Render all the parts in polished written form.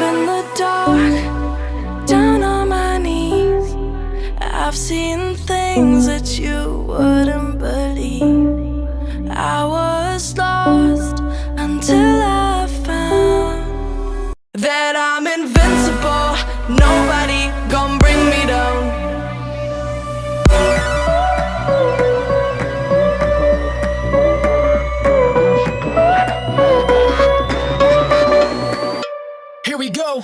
in the dark, down on my knees, I've seen things that you wouldn't believe. I was lost until I found that I'm invincible. Nobody gon' bring me down. Here we go.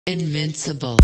Invincible.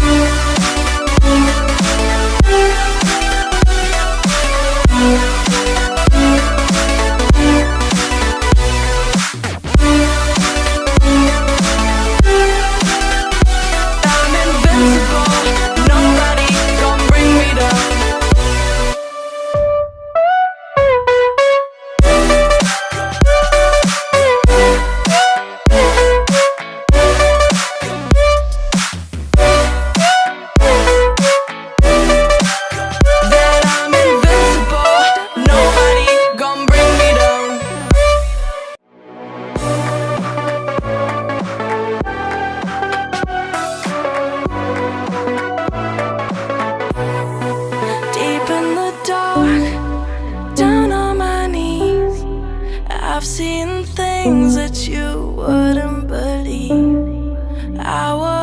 I've seen things that you wouldn't believe. I was